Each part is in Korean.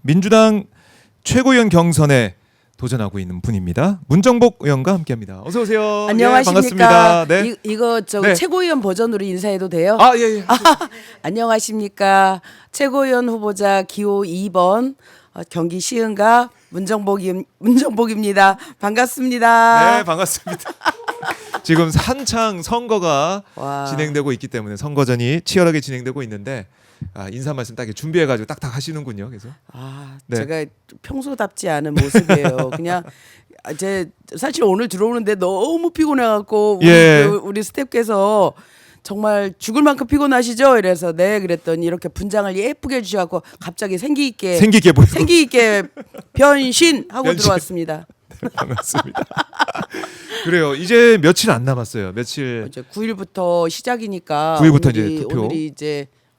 민주당 최고위원 경선에 도전하고 있는 분입니다. 문정복 의원과 함께합니다. 어서 오세요. 안녕하십니까. 예, 반갑습니다. 네. 이거 네. 최고위원 버전으로 인사해도 돼요? 아, 예, 예. 안녕하십니까. 최고위원 후보자 기호 2번 경기 시흥갑 문정복입니다. 반갑습니다. 네, 반갑습니다. 지금 한창 선거가 와. 진행되고 있기 때문에 선거전이 치열하게 진행되고 있는데 인사 말씀 딱 준비해가지고 딱딱 하시는군요. 그래서 네. 제가 평소답지 않은 모습이에요. 그냥 제 사실 오늘 들어오는데 너무 피곤해갖고 예. 우리 스태프께서 정말 죽을 만큼 피곤하시죠? 이래서 네 그랬더니 이렇게 분장을 예쁘게 해주셔갖고 갑자기 생기 있게 변신하고 변신. 들어왔습니다. 네, 반갑습니다. 그래요. 이제 며칠 안 남았어요. 며칠. 이제 9일부터 시작이니까 9일부터 이제 투표.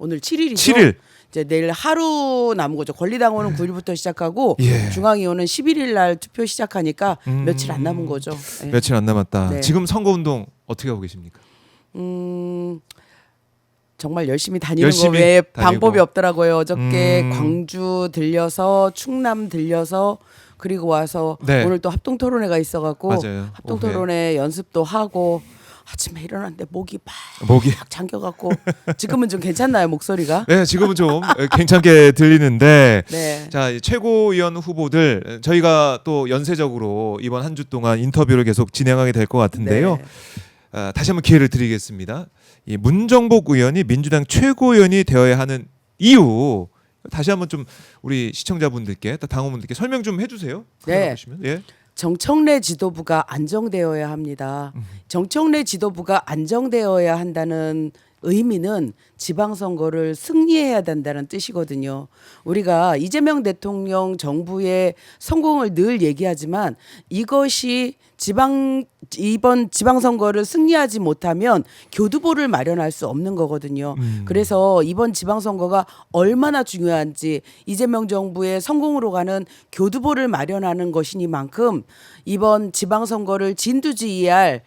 오늘 7일이죠. 7일. 이제 내일 하루 남은 거죠. 권리당원은 9일부터 시작하고 예. 중앙위원은 11일 날 투표 시작하니까 며칠 안 남은 거죠. 네. 며칠 안 남았다. 네. 지금 선거운동 어떻게 하고 계십니까? 정말 열심히 다니는 열심히 거 외에 다니고. 방법이 없더라고요. 어저께 광주 들려서 충남 들려서 그리고 와서 네. 오늘 또 합동토론회가 있어갖고 맞아요. 합동토론회 연습도 하고 아침에 일어났는데 목이 목이. 막 잠겨갖고 지금은 좀 괜찮나요 목소리가? 네, 지금은 좀 괜찮게 들리는데 네. 자, 이 최고위원 후보들 저희가 또 연쇄적으로 이번 한 주 동안 인터뷰를 계속 진행하게 될 것 같은데요. 네. 다시 한번 기회를 드리겠습니다. 이 문정복 의원이 민주당 최고위원이 되어야 하는 이유 다시 한번 좀 우리 시청자분들께 또 당원분들께 설명 좀 해주세요. 네. 보시면. 예. 정청래 지도부가 안정되어야 합니다. 정청래 지도부가 안정되어야 한다는 의미는 지방선거를 승리해야 된다는 뜻이거든요. 우리가 이재명 대통령 정부의 성공을 늘 얘기하지만 이것이 이번 지방선거를 승리하지 못하면 교두보를 마련할 수 없는 거거든요. 그래서 이번 지방선거가 얼마나 중요한지 이재명 정부의 성공으로 가는 교두보를 마련하는 것이니만큼 이번 지방선거를 진두지휘할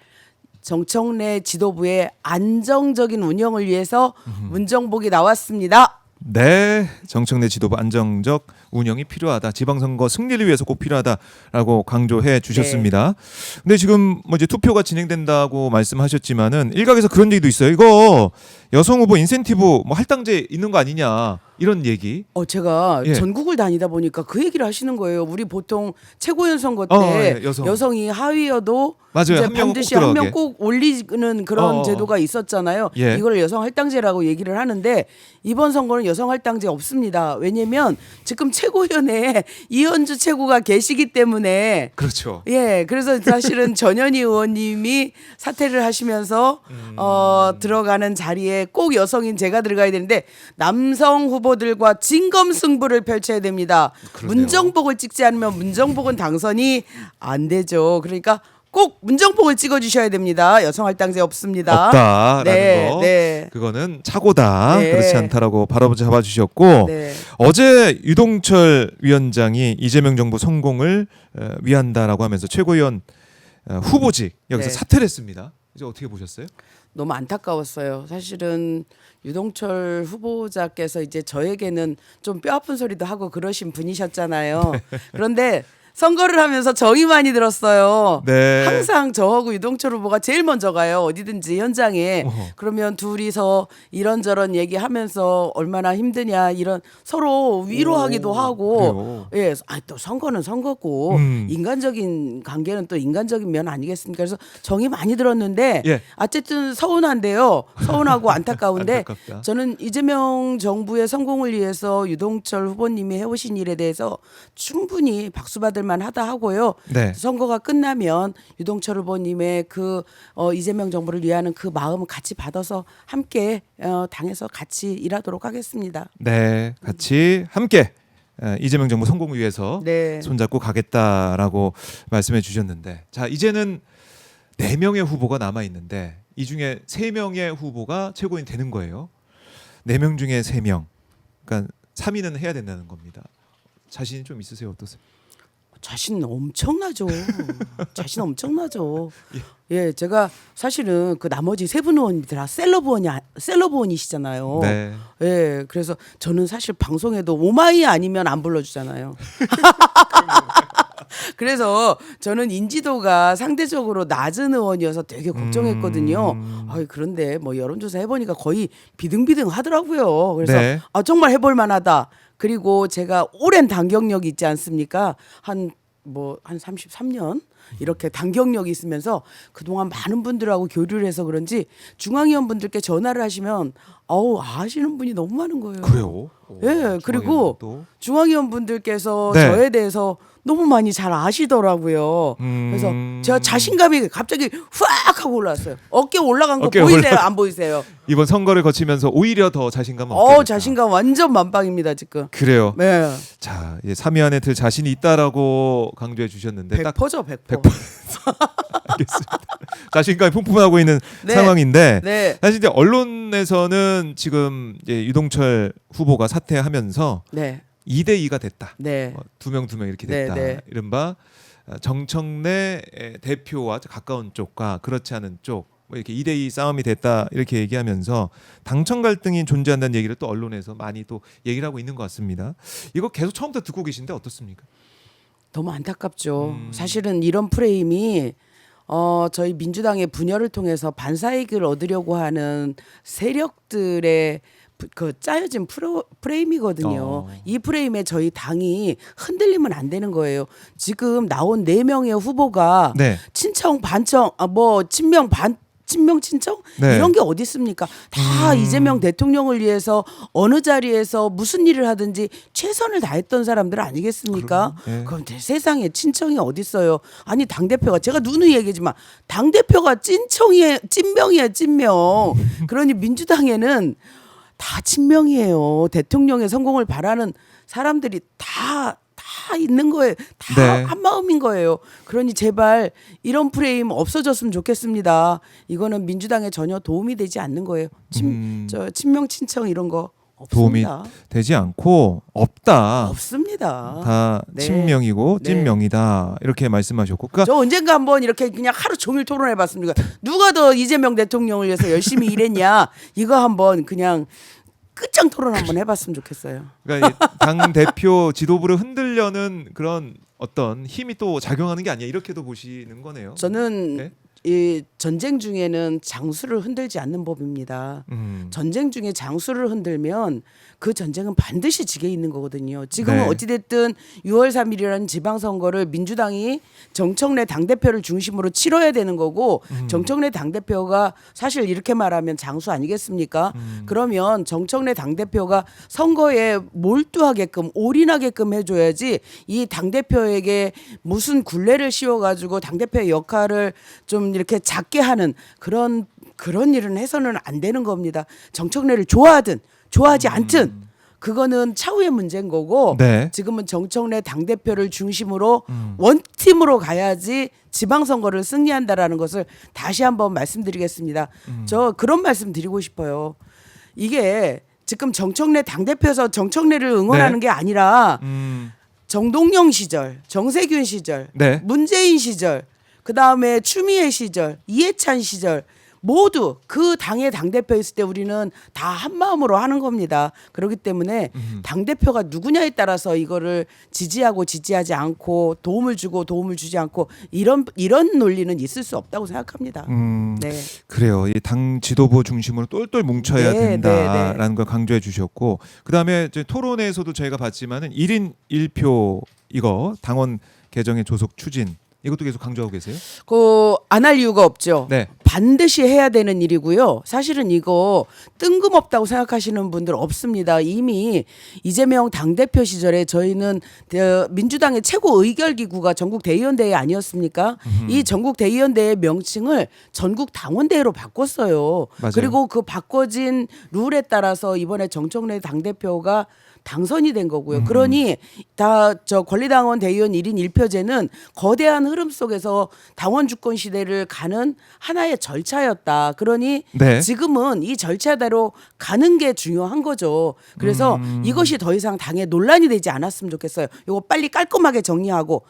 정청래 지도부의 안정적인 운영을 위해서 문정복이 나왔습니다. 네, 정청래 지도부 안정적 운영이 필요하다. 지방선거 승리를 위해서 꼭 필요하다라고 강조해 주셨습니다. 근데 지금 뭐 이제 투표가 진행된다고 말씀하셨지만은 일각에서 그런 얘기도 있어요. 이거 여성 후보 인센티브 뭐 할당제 있는 거 아니냐 이런 얘기. 제가 예. 전국을 다니다 보니까 그 얘기를 하시는 거예요. 우리 보통 최고위원 선거 때 예, 여성. 여성이 하위여도 맞아요. 이제 한 명은 반드시 꼭 한 명 들어가게. 꼭 올리는 그런 제도가 있었잖아요. 예. 이걸 여성 할당제라고 얘기를 하는데 이번 선거는 여성 할당제 없습니다. 왜냐면 지금 최고위원회에 이현주 최고가 계시기 때문에 그렇죠. 예, 그래서 사실은 전현희 의원님이 사퇴를 하시면서 들어가는 자리에 꼭 여성인 제가 들어가야 되는데 남성 후보들과 진검승부를 펼쳐야 됩니다. 그러네요. 문정복을 찍지 않으면 문정복은 당선이 안 되죠. 그러니까 꼭 문정복을 찍어주셔야 됩니다. 여성 할당제 없습니다. 없다라는 네, 거. 네. 그거는 착오다. 네. 그렇지 않다라고 바로 잡아주셨고 네. 어제 유동철 위원장이 이재명 정부 성공을 위한다라고 하면서 최고위원 후보직 여기서 네. 사퇴를 했습니다. 이제 어떻게 보셨어요? 너무 안타까웠어요. 사실은 유동철 후보자께서 이제 저에게는 좀 뼈아픈 소리도 하고 그러신 분이셨잖아요. 그런데 선거를 하면서 정이 많이 들었어요. 네. 항상 저하고 유동철 후보가 제일 먼저 가요. 어디든지 현장에. 어허. 그러면 둘이서 이런저런 얘기하면서 얼마나 힘드냐 이런 서로 위로하기도 하고. 예, 또 선거는 선거고 인간적인 관계는 또 인간적인 면 아니겠습니까? 그래서 정이 많이 들었는데 예. 어쨌든 서운한데요. 서운하고 안타까운데 안타깝다. 저는 이재명 정부의 성공을 위해서 유동철 후보님이 해오신 일에 대해서 충분히 박수 받을 만하다 하고요. 네. 선거가 끝나면 유동철 후보님의 그 이재명 정부를 위하는 그 마음을 같이 받아서 함께 당에서 같이 일하도록 하겠습니다. 네, 같이 함께 이재명 정부 성공을 위해서 네. 손잡고 가겠다라고 말씀해 주셨는데 자 이제는 4명의 후보가 남아 있는데 이 중에 3명의 후보가 최고인 되는 거예요. 4명 중에 3명. 그러니까 3위는 해야 된다는 겁니다. 자신이 좀 있으세요? 어떠세요? 자신 엄청나죠. 자신 엄청나죠. 예, 제가 사실은 그 나머지 세 분 의원님들 다 셀러브 의원이시잖아요. 네. 예, 그래서 저는 사실 방송에도 오마이 아니면 안 불러주잖아요. 그래서 저는 인지도가 상대적으로 낮은 의원이어서 되게 걱정했거든요. 그런데 뭐 여론조사 해보니까 거의 비등비등 하더라고요. 그래서 네. 정말 해볼 만하다. 그리고 제가 오랜 당경력이 있지 않습니까? 한 33년 이렇게 당경력이 있으면서 그동안 많은 분들하고 교류를 해서 그런지 중앙위원분들께 전화를 하시면 아시는 분이 너무 많은 거예요. 그래요? 예, 그리고 중앙위원분들께서 네. 저에 대해서 너무 많이 잘 아시더라고요. 그래서 제가 자신감이 갑자기 후악 하고 올라왔어요. 어깨 올라간 거 보이세요? 안 보이세요? 이번 선거를 거치면서 오히려 더 자신감을 얻게 됐다. 자신감 완전 만빵입니다 지금. 그래요. 네. 자, 이제 3위 안에 들 자신이 있다라고 강조해 주셨는데 100%죠, 100%. 100%. 알겠습니다. 자신감이 풍부하고 있는 네. 상황인데 네. 사실 이제 언론에서는 지금 이제 유동철 후보가 사퇴하면서 네. 2대2가 됐다. 네. 두 명 이렇게 네, 됐다. 네. 이른바 정청래 대표와 가까운 쪽과 그렇지 않은 쪽 이렇게 2대2 싸움이 됐다 이렇게 얘기하면서 당청 갈등이 존재한다는 얘기를 또 언론에서 많이 또 얘기를 하고 있는 것 같습니다. 이거 계속 처음부터 듣고 계신데 어떻습니까? 너무 안타깝죠. 사실은 이런 프레임이 저희 민주당의 분열을 통해서 반사이익을 얻으려고 하는 세력들의 그 짜여진 프레임이거든요. 이 프레임에 저희 당이 흔들리면 안 되는 거예요. 지금 나온 4명의 후보가 네. 친청 반청 친명 친청 네. 이런 게 어디 있습니까? 다 이재명 대통령을 위해서 어느 자리에서 무슨 일을 하든지 최선을 다했던 사람들 아니겠습니까? 네. 그럼 세상에 친청이 어디 있어요? 아니 당 대표가 제가 누누이 얘기지만 당 대표가 찐명이에요, 찐명. 그러니 민주당에는 다 친명이에요. 대통령의 성공을 바라는 사람들이 다 있는 거예요. 다 네. 한 마음인 거예요. 그러니 제발 이런 프레임 없어졌으면 좋겠습니다. 이거는 민주당에 전혀 도움이 되지 않는 거예요. 친명 친청 이런 거 도움이 없습니다. 되지 않고 없다. 없습니다. 다 네. 친명이고 네. 찐명이다 이렇게 말씀하셨고, 그러니까 저 언젠가 한번 이렇게 그냥 하루 종일 토론해봤습니다. 누가 더 이재명 대통령을 위해서 열심히 일했냐 이거 한번 그냥 끝장 토론 한번 해봤으면 좋겠어요. 그러니까 당 대표 지도부를 흔들려는 그런 어떤 힘이 또 작용하는 게 아니야 이렇게도 보시는 거네요. 저는 네? 이 전쟁 중에는 장수를 흔들지 않는 법입니다. 전쟁 중에 장수를 흔들면 그 전쟁은 반드시 지게 있는 거거든요. 지금은 네. 어찌됐든 6월 3일이라는 지방선거를 민주당이 정청래 당대표를 중심으로 치러야 되는 거고 정청래 당대표가 사실 이렇게 말하면 장수 아니겠습니까? 그러면 정청래 당대표가 선거에 몰두하게끔 올인하게끔 해줘야지 이 당대표에게 무슨 굴레를 씌워가지고 당대표의 역할을 좀 이렇게 작게 하는 그런 일은 해서는 안 되는 겁니다. 정청래를 좋아하든 좋아하지 않든 그거는 차후의 문제인 거고 네. 지금은 정청래 당대표를 중심으로 원팀으로 가야지 지방선거를 승리한다라는 것을 다시 한번 말씀드리겠습니다. 저 그런 말씀 드리고 싶어요. 이게 지금 정청래 당대표에서 정청래를 응원하는 네. 게 아니라 정동영 시절, 정세균 시절, 네. 문재인 시절, 그다음에 추미애 시절, 이해찬 시절 모두 그 당의 당대표 있을 때 우리는 다 한마음으로 하는 겁니다. 그렇기 때문에 당대표가 누구냐에 따라서 이거를 지지하고 지지하지 않고 도움을 주고 도움을 주지 않고 이런 논리는 있을 수 없다고 생각합니다. 네. 그래요. 이 당 지도부 중심으로 똘똘 뭉쳐야 네, 된다라는 걸 강조해 주셨고, 그다음에 이제 토론회에서도 저희가 봤지만은 1인 1표 이거 당원 개정의 조속 추진 이것도 계속 강조하고 계세요? 안 할 이유가 없죠. 네. 반드시 해야 되는 일이고요. 사실은 이거 뜬금없다고 생각하시는 분들 없습니다. 이미 이재명 당대표 시절에 저희는 민주당의 최고 의결기구가 전국 대의원대회 아니었습니까? 이 전국 대의원대회 명칭을 전국 당원대회로 바꿨어요. 맞아요. 그리고 그 바꿔진 룰에 따라서 이번에 정청래 당대표가 당선이 된 거고요. 그러니 다 저 권리당원 대의원 1인 1표제는 거대한 흐름 속에서 당원 주권 시대를 가는 하나의 절차였다. 그러니 네. 지금은 이 절차대로 가는 게 중요한 거죠. 그래서 이것이 더 이상 당에 논란이 되지 않았으면 좋겠어요. 이거 빨리 깔끔하게 정리하고.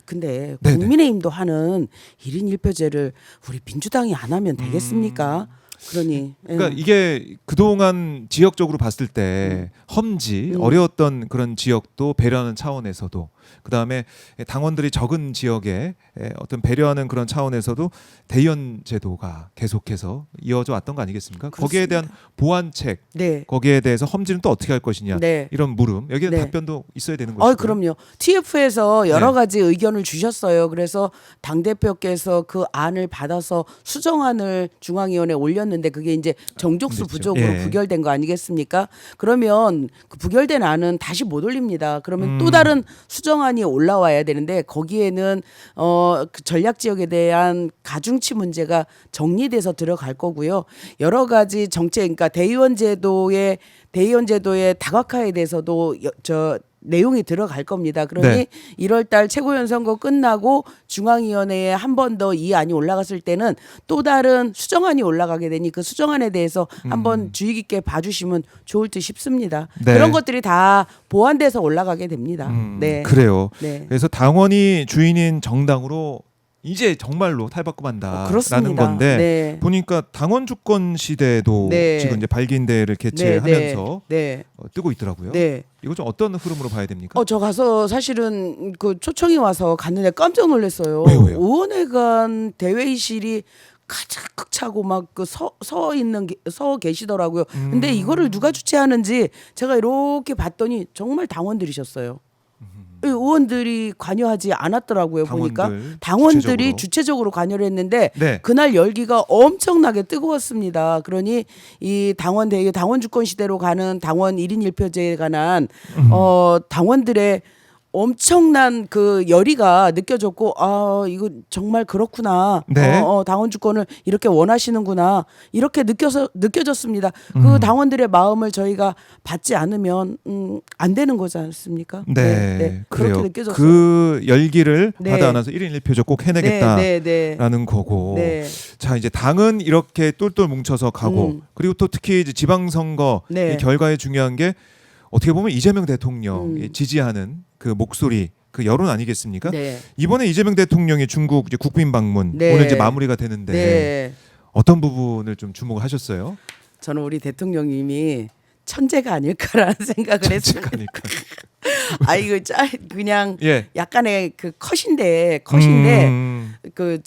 근데 네네. 국민의힘도 하는 1인 1표제를 우리 민주당이 안 하면 되겠습니까? 그러니 그러니까 이게 그동안 지역적으로 봤을 때 험지 어려웠던 그런 지역도 배려하는 차원에서도 그다음에 당원들이 적은 지역에 어떤 배려하는 그런 차원에서도 대의원 제도가 계속해서 이어져 왔던 거 아니겠습니까? 거기에 대한 보완책, 네. 거기에 대해서 험지는 또 어떻게 할 것이냐 네. 이런 물음 여기에 네. 답변도 있어야 되는 것이고요. 그럼요. TF에서 여러 네. 가지 의견을 주셨어요. 그래서 당 대표께서 그 안을 받아서 수정안을 중앙위원회에 올렸는데 그게 이제 정족수 그렇죠. 부족으로 예. 부결된 거 아니겠습니까? 그러면 그 부결된 안은 다시 못 올립니다. 그러면 또 다른 수정안이 올라와야 되는데 거기에는 그 전략 지역에 대한 가중치 문제가 정리돼서 들어갈 거고요. 여러 가지 정책, 그러니까 대의원 제도의 다각화에 대해서도 내용이 들어갈 겁니다. 그러니 네. 1월 달 최고위원 선거 끝나고 중앙위원회에 한 번 더 이 안이 올라갔을 때는 또 다른 수정안이 올라가게 되니 그 수정안에 대해서 한번 주의 깊게 봐주시면 좋을 듯 싶습니다. 네. 그런 것들이 다 보완돼서 올라가게 됩니다. 네. 그래요. 네. 그래서 당원이 주인인 정당으로 이제 정말로 탈바꿈한다라는 그렇습니다. 건데 네. 보니까 당원 주권 시대도 네. 지금 이제 발기인대회를 개최하면서 네. 뜨고 있더라고요. 네. 이거 좀 어떤 흐름으로 봐야 됩니까? 저 가서 사실은 그 초청이 와서 갔는데 깜짝 놀랐어요. 왜요? 의원회관 대회의실이 가득 차고 막 그 서 계시더라고요. 근데 이거를 누가 주최하는지 제가 이렇게 봤더니 정말 당원들이셨어요. 의원들이 관여하지 않았더라고요. 보니까 당원들이 주체적으로 관여를 했는데 네. 그날 열기가 엄청나게 뜨거웠습니다. 그러니 이 당원 대회 당원 주권 시대로 가는 당원 1인 1표제에 관한 당원들의 엄청난 그 열의가 느껴졌고 이거 정말 그렇구나. 네. 당원 주권을 이렇게 원하시는구나. 이렇게 느껴졌습니다. 그 당원들의 마음을 저희가 받지 않으면 안 되는 거지 않습니까? 네, 그래요. 그렇게 느껴졌어요. 그 열기를 네. 받아 안아서 1인 1표적 꼭 해내겠다라는 네. 거고. 네. 자, 이제 당은 이렇게 똘똘 뭉쳐서 가고 그리고 또 특히 이제 지방선거 네. 이 결과에 중요한 게 어떻게 보면 이재명 대통령 지지하는 그 목소리, 그 여론 아니겠습니까? 네. 이번에 이재명 대통령이 중국 이제 국빈 방문 네. 오늘 이제 마무리가 되는데 네. 어떤 부분을 좀 주목을 하셨어요? 저는 우리 대통령님이 천재가 아닐까라는 생각을 했어요. 아닐까? 이거 그냥 예. 약간의 그 컷인데 그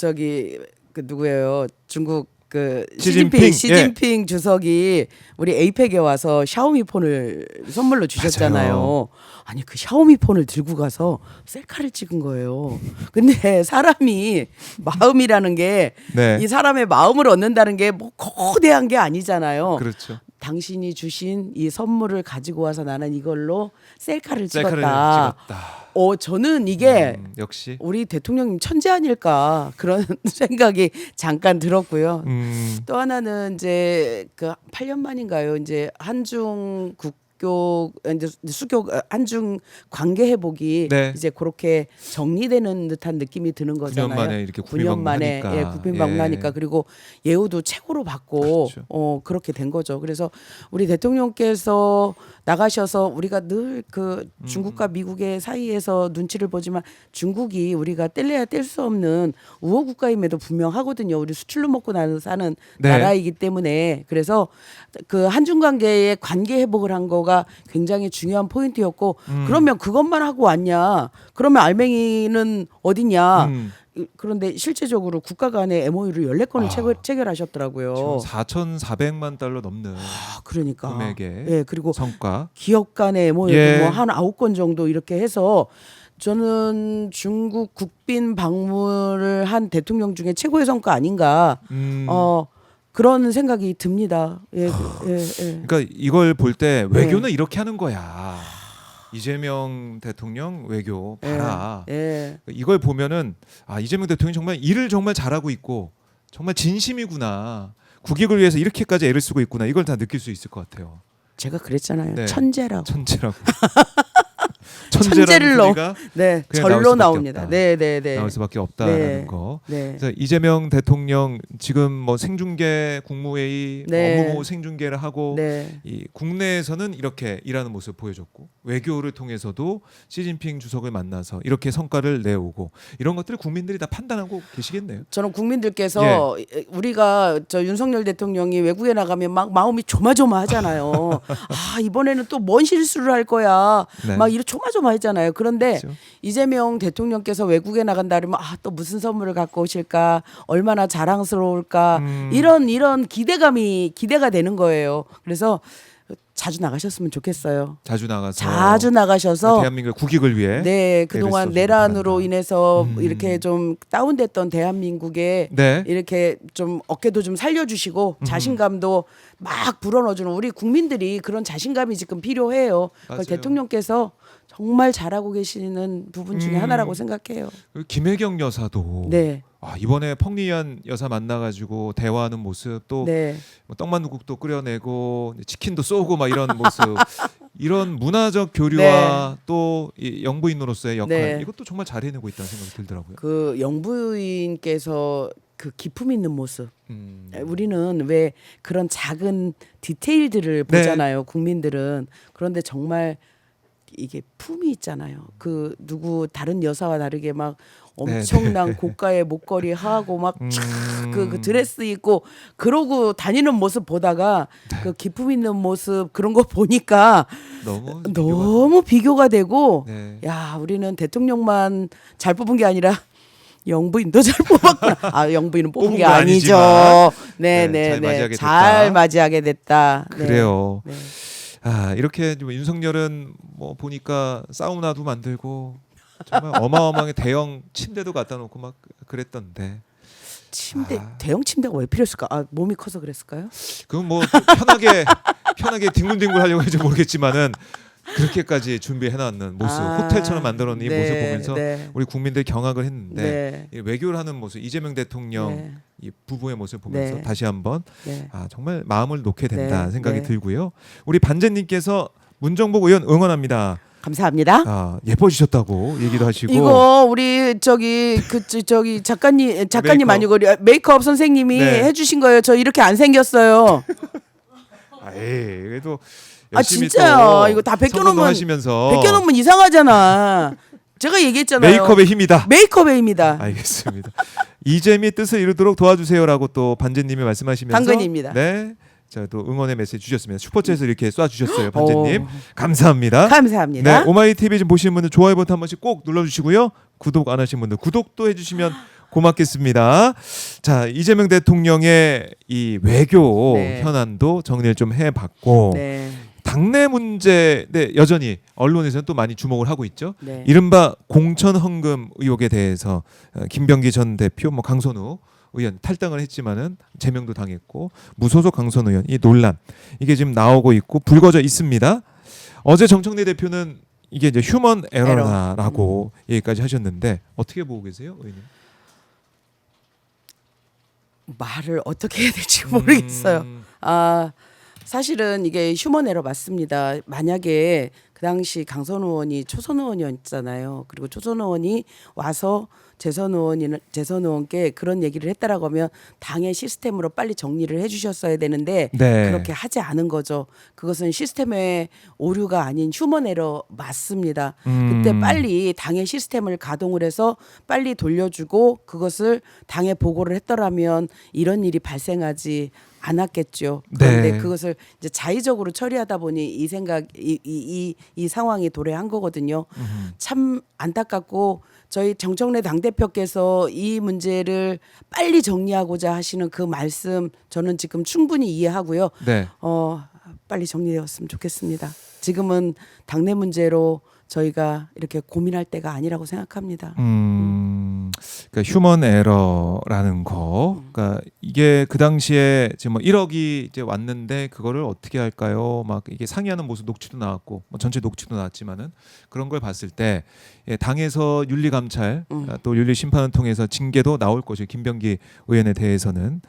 누구예요? 중국 그 시진핑 주석이 우리 에이펙에 와서 샤오미 폰을 선물로 주셨잖아요. 맞아요. 아니 그 샤오미 폰을 들고 가서 셀카를 찍은 거예요. 근데 사람이 마음이라는 게 이 네. 사람의 마음을 얻는다는 게 뭐 거대한 게 아니잖아요. 그렇죠. 당신이 주신 이 선물을 가지고 와서 나는 이걸로 셀카를 셀카를 찍었다. 찍었다. 저는 이게 역시. 우리 대통령님 천재 아닐까 그런 생각이 잠깐 들었고요. 또 하나는 이제 그 8년 만인가요? 이제 한중 한중 관계 회복이 네. 이제 그렇게 정리되는 듯한 느낌이 드는 9년 거잖아요. 만에 이렇게 9년 만에 국빈 방문하니까 그리고 예우도 최고로 받고 그렇죠. 그렇게 된 거죠. 그래서 우리 대통령께서 나가셔서 우리가 늘 그 중국과 미국의 사이에서 눈치를 보지만 중국이 우리가 뗄래야 뗄 수 없는 우호 국가임에도 분명하거든요. 우리 수출로 먹고 사는 네. 나라이기 때문에 그래서 그 한중 관계의 관계 회복을 한 거가 굉장히 중요한 포인트였고 그러면 그것만 하고 왔냐? 그러면 알맹이는 어디냐? 그런데 실제적으로 국가 간의 MOU를 14건을 체결하셨더라고요. 4,400만 달러 넘는 그러니까. 금액의 예, 그리고 성과. 기업 간의 MOU도 예. 뭐한 9건 정도 이렇게 해서 저는 중국 국빈 방문을 한 대통령 중에 최고의 성과 아닌가. 그런 생각이 듭니다. 예. 그러니까 이걸 볼 때 외교는 이렇게 하는 거야. 이재명 대통령 외교 봐라. 예. 이걸 보면은 이재명 대통령이 정말 일을 정말 잘하고 있고 정말 진심이구나. 국익을 위해서 이렇게까지 애를 쓰고 있구나. 이걸 다 느낄 수 있을 것 같아요. 제가 그랬잖아요. 네. 천재라고. 천재라고. 천재를 넣. 소리가 네, 그냥 나올 절로 수밖에 나옵니다. 없다. 네, 네, 네. 나올 수밖에 없다라는 네. 거. 네. 그래서 이재명 대통령 지금 뭐 생중계 국무회의 네. 업무 생중계를 하고 네. 이 국내에서는 이렇게 일하는 모습을 보여줬고 외교를 통해서도 시진핑 주석을 만나서 이렇게 성과를 내오고 이런 것들을 국민들이 다 판단하고 계시겠네요. 저는 국민들께서 우리가 저 윤석열 대통령이 외국에 나가면 막 마음이 조마조마하잖아요. 아 이번에는 또 뭔 실수를 할 거야. 네. 막 이렇게 조마조마하잖아요. 그런데 그렇죠. 이재명 대통령께서 외국에 나간다 그러면 아 또 무슨 선물을 갖고 오실까, 얼마나 자랑스러울까 이런 기대가 되는 거예요. 그래서 자주 나가셨으면 좋겠어요. 자주 나가서 자주 나가셔서 대한민국 국익을 위해 네, 그동안 써주시기 내란으로 바란다. 인해서 이렇게 좀 다운됐던 대한민국에 네. 이렇게 좀 어깨도 좀 살려주시고 자신감도 막 불어넣어주는 우리 국민들이 그런 자신감이 지금 필요해요. 그걸 맞아요. 대통령께서 정말 잘하고 계시는 부분 중에 하나라고 생각해요. 그리고 김혜경 여사도 네, 이번에 펑리안 여사 만나가지고 대화하는 모습 또 네, 뭐 떡만두국도 끓여내고 치킨도 쏘고 막 이런 모습 이런 문화적 교류와 또 이 영부인으로서의 역할 네. 이것도 정말 잘해내고 있다는 생각이 들더라고요. 그 영부인께서 그 기품 있는 모습. 음. 우리는 왜 그런 작은 디테일들을 네. 보잖아요. 국민들은. 그런데 정말 이게 품이 있잖아요. 그 누구 다른 여사와 다르게 막 엄청난 네. 고가의 목걸이 하고 막 음. 그 드레스 입고 그러고 다니는 모습 보다가 그 기품 있는 모습 그런 거 보니까 너무 비교가 되고 네. 야 우리는 대통령만 잘 뽑은 게 아니라 영부인도 잘 뽑았구나. 아 영부인은 뽑은 뽑은 게 건 아니죠. 네, 네네네. 잘 맞이하게 잘 됐다. 맞이하게 됐다. 네. 그래요. 네. 이렇게 좀 윤석열은 뭐 보니까 사우나도 만들고 정말 어마어마하게 대형 침대도 갖다 놓고 막 그랬던데 침대 대형 침대가 왜 필요했을까? 아 몸이 커서 그랬을까요? 그건 뭐 편하게 뒹굴뒹굴 하려고 할지 모르겠지만은 그렇게까지 준비해놨는 모습 호텔처럼 만들어놓은 이 네, 모습 보면서 네. 우리 국민들 경악을 했는데 네. 이 외교를 하는 모습 이재명 대통령 네. 이 부부의 모습 보면서 네. 다시 한번 네. 정말 마음을 놓게 된다 네, 생각이 네. 들고요. 우리 반재님께서 문정복 의원 응원합니다. 감사합니다. 예뻐지셨다고 얘기도 하시고 이거 우리 저기 작가님 메이크업. 아니고 메이크업 선생님이 네. 해주신 거예요. 저 이렇게 안 생겼어요. 그래도 열심히 진짜요. 또 이거 다 성공도 하시면서 벗겨놓으면 이상하잖아. 제가 얘기했잖아요. 메이크업의 힘이다. 메이크업의 힘이다. 알겠습니다. 이재미의 뜻을 이루도록 도와주세요라고 또 반재님이 말씀하시면서 당근입니다. 네, 자 또 응원의 메시지 주셨습니다. 슈퍼챗을 이렇게 쏴주셨어요, 반재님. 감사합니다. 감사합니다. 네, 오마이 TV 지금 보시는 분들 좋아요 버튼 한 번씩 꼭 눌러주시고요. 구독 안 하신 분들 구독도 해주시면 고맙겠습니다. 자 이재명 대통령의 이 외교 네. 현안도 정리를 좀 해봤고. 네. 당내 문제 여전히 언론에서는 또 많이 주목을 하고 있죠. 네. 이른바 공천 헌금 의혹에 대해서 김병기 전 대표, 강선우 의원 탈당을 했지만은 제명도 당했고 무소속 강선 의원 이 논란 이게 지금 나오고 있고 불거져 있습니다. 어제 정청래 대표는 이게 이제 휴먼 에러라고 얘기까지 하셨는데 어떻게 보고 계세요, 의원님? 말을 어떻게 해야 될지 모르겠어요. 사실은 이게 휴먼 에러 맞습니다. 만약에 그 당시 강선 의원이 초선 의원이었잖아요. 그리고 초선 의원이 와서 재선 의원께 그런 얘기를 했다라고 하면 당의 시스템으로 빨리 정리를 해주셨어야 되는데 네. 그렇게 하지 않은 거죠. 그것은 시스템의 오류가 아닌 휴먼 에러 맞습니다. 그때 빨리 당의 시스템을 가동을 해서 빨리 돌려주고 그것을 당에 보고를 했더라면 이런 일이 발생하지 않았겠죠. 그런데 네. 그것을 이제 자의적으로 처리하다 보니 이 상황이 도래한 거거든요. 참 안타깝고 저희 정청래 당대표께서 이 문제를 빨리 정리하고자 하시는 그 말씀 저는 지금 충분히 이해하고요. 네. 빨리 정리되었으면 좋겠습니다. 지금은 당내 문제로 저희가 이렇게 고민할 때가 아니라고 생각합니다. 그러니까 휴먼 에러라는 거. 그러니까 이게 그 당시에 지금 뭐 1억이 이제 왔는데 그거를 어떻게 할까요? 막 이게 상의하는 모습 녹취도 나왔고 뭐 전체 녹취도 나왔지만은 그런 걸 봤을 때 예, 당에서 윤리 감찰 또 윤리 심판을 통해서 징계도 나올 것이고 김병기 의원에 대해서는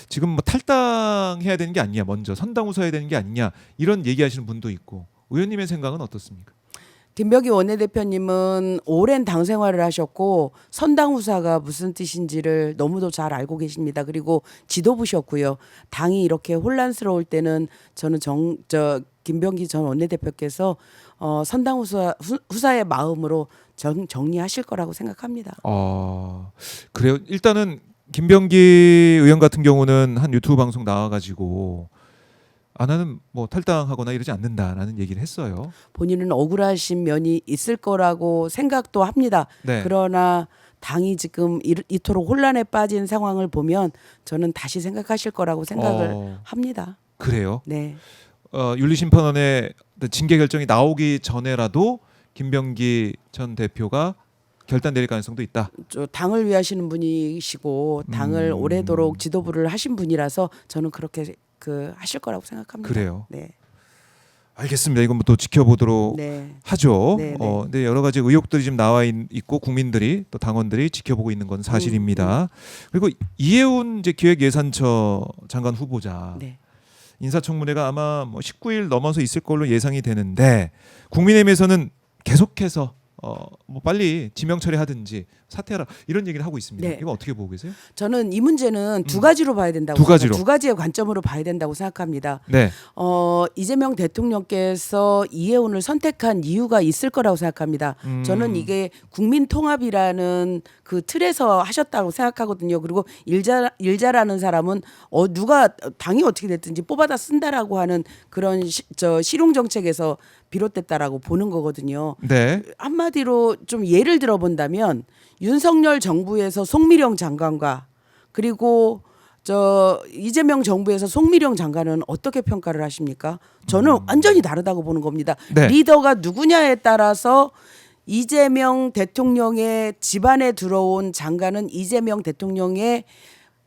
지금 뭐 탈당해야 되는 게 아니냐, 먼저 선당 후사해야 되는 게 아니냐 이런 얘기하시는 분도 있고 의원님의 생각은 어떻습니까? 김병기 원내대표님은 오랜 당 생활을 하셨고 선당 후사가 무슨 뜻인지를 너무도 잘 알고 계십니다. 그리고 지도부셨고요. 당이 이렇게 혼란스러울 때는 저는 김병기 전 원내대표께서 선당 후사의 마음으로 정리하실 거라고 생각합니다. 그래요. 일단은 김병기 의원 같은 경우는 한 유튜브 방송 나와가지고 나는 뭐 탈당하거나 이러지 않는다라는 얘기를 했어요. 본인은 억울하신 면이 있을 거라고 생각도 합니다. 네. 그러나 당이 지금 이토록 혼란에 빠진 상황을 보면 저는 다시 생각하실 거라고 생각을 합니다. 그래요? 네. 윤리심판원의 징계 결정이 나오기 전에라도 김병기 전 대표가 결단 내릴 가능성도 있다. 당을 위하시는 분이시고 당을 오래도록 지도부를 하신 분이라서 저는 그렇게 하실 거라고 생각합니다. 그래요. 네. 알겠습니다. 이건 뭐 또 지켜보도록 네. 하죠. 네, 네. 근데 여러 가지 의혹들이 지금 나와 있고 국민들이 또 당원들이 지켜보고 있는 건 사실입니다. 그리고 이해운 이제 기획예산처 장관 후보자 네. 인사청문회가 아마 뭐 19일 넘어서 있을 걸로 예상이 되는데 국민의힘에서는 계속해서 뭐 빨리 지명 처리하든지 사퇴하라 이런 얘기를 하고 있습니다. 네. 이거 어떻게 보고 계세요? 저는 이 문제는 두 가지로 봐야 된다고 두 가지로. 두 가지의 관점으로 봐야 된다고 생각합니다. 네. 이재명 대통령께서 이해운을 선택한 이유가 있을 거라고 생각합니다. 저는 이게 국민 통합이라는 그 틀에서 하셨다고 생각하거든요. 그리고 일자라는 사람은 누가 당이 어떻게 됐든지 뽑아다 쓴다라고 하는 그런 실용 정책에서 비롯됐다라고 보는 거거든요. 네. 한마디로 좀 예를 들어 본다면 윤석열 정부에서 송미령 장관과 그리고 이재명 정부에서 송미령 장관은 어떻게 평가를 하십니까? 저는 완전히 다르다고 보는 겁니다. 네. 리더가 누구냐에 따라서 이재명 대통령의 집안에 들어온 장관은 이재명 대통령의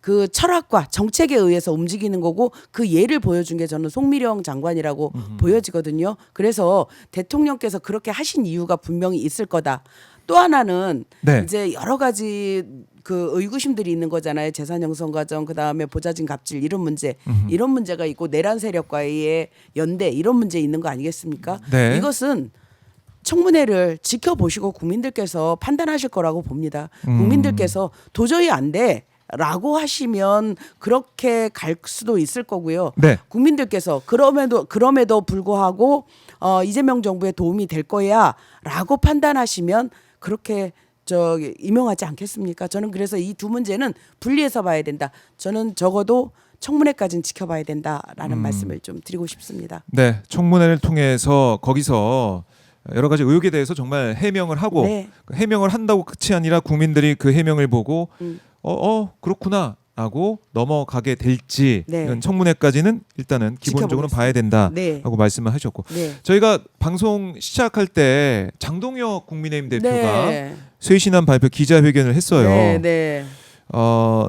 그 철학과 정책에 의해서 움직이는 거고 그 예를 보여준 게 저는 송미령 장관이라고 보여지거든요. 그래서 대통령께서 그렇게 하신 이유가 분명히 있을 거다. 또 하나는 네. 이제 여러 가지 그 의구심들이 있는 거잖아요. 재산 형성 과정, 그다음에 보좌진 갑질 이런 문제, 이런 문제가 있고 내란 세력과의 연대 이런 문제 있는 거 아니겠습니까? 네. 이것은 청문회를 지켜보시고 국민들께서 판단하실 거라고 봅니다. 국민들께서 도저히 안 돼. 라고 하시면 그렇게 갈 수도 있을 거고요. 네. 국민들께서 그럼에도 불구하고 이재명 정부에 도움이 될 거야라고 판단하시면 그렇게 임명하지 않겠습니까? 저는 그래서 이 두 문제는 분리해서 봐야 된다. 저는 적어도 청문회까지는 지켜봐야 된다라는 말씀을 좀 드리고 싶습니다. 네. 청문회를 통해서 거기서 여러 가지 의혹에 대해서 정말 해명을 하고 네. 해명을 한다고 끝이 아니라 국민들이 그 해명을 보고 그렇구나라고 넘어가게 될지 네. 이런 청문회까지는 일단은 기본적으로 지켜보겠습니다. 봐야 된다라고 네. 말씀을 하셨고 네. 저희가 방송 시작할 때 장동혁 국민의힘 대표가 네. 쇄신안 발표 기자회견을 했어요. 네, 네.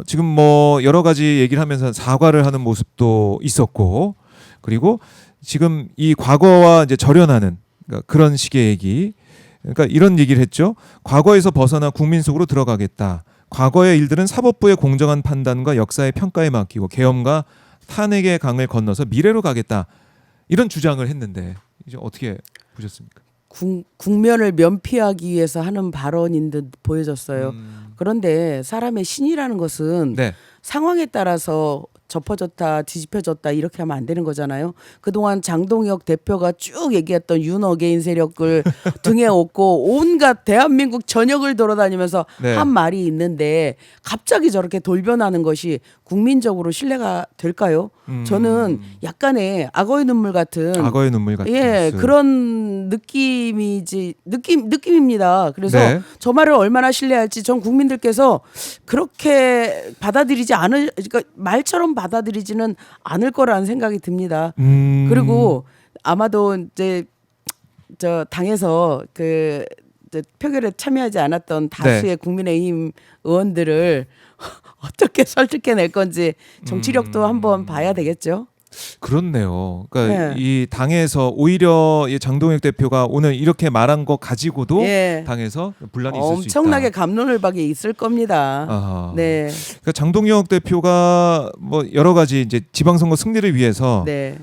지금 뭐 여러 가지 얘기를 하면서 사과를 하는 모습도 있었고 그리고 지금 이 과거와 이제 절연하는 그러니까 그런 식의 얘기 그러니까 이런 얘기를 했죠. 과거에서 벗어나 국민 속으로 들어가겠다. 과거의 일들은 사법부의 공정한 판단과 역사의 평가에 맡기고 계엄과 탄핵의 강을 건너서 미래로 가겠다. 이런 주장을 했는데 이제 어떻게 보셨습니까? 국면을 면피하기 위해서 하는 발언인 듯 보여졌어요. 그런데 사람의 신이라는 것은 네. 상황에 따라서 접어졌다 뒤집혀졌다 이렇게 하면 안 되는 거잖아요. 그동안 장동혁 대표가 쭉 얘기했던 윤어게인 세력을 등에 업고 온갖 대한민국 전역을 돌아다니면서 네. 한 말이 있는데 갑자기 저렇게 돌변하는 것이 국민적으로 신뢰가 될까요? 저는 약간의 악어의 눈물 같은 예, 모습. 그런 느낌입니다. 그래서 네. 저 말을 얼마나 신뢰할지 전 국민들께서 그렇게 그러니까 말처럼 받아들이지는 않을 거라는 생각이 듭니다. 그리고 아마도 이제 당에서 표결에 참여하지 않았던 다수의 국민의힘 의원들을 어떻게 설득해낼 건지 정치력도 한번 봐야 되겠죠. 그렇네요. 그러니까 네. 이 당에서 오히려 이 장동혁 대표가 오늘 이렇게 말한 거 가지고도 예. 당에서 분란이 있을 수 있다. 엄청나게 감론을박이 있을 겁니다. 아하. 네. 그러니까 장동혁 대표가 뭐 여러 가지 이제 지방선거 승리를 위해서 네.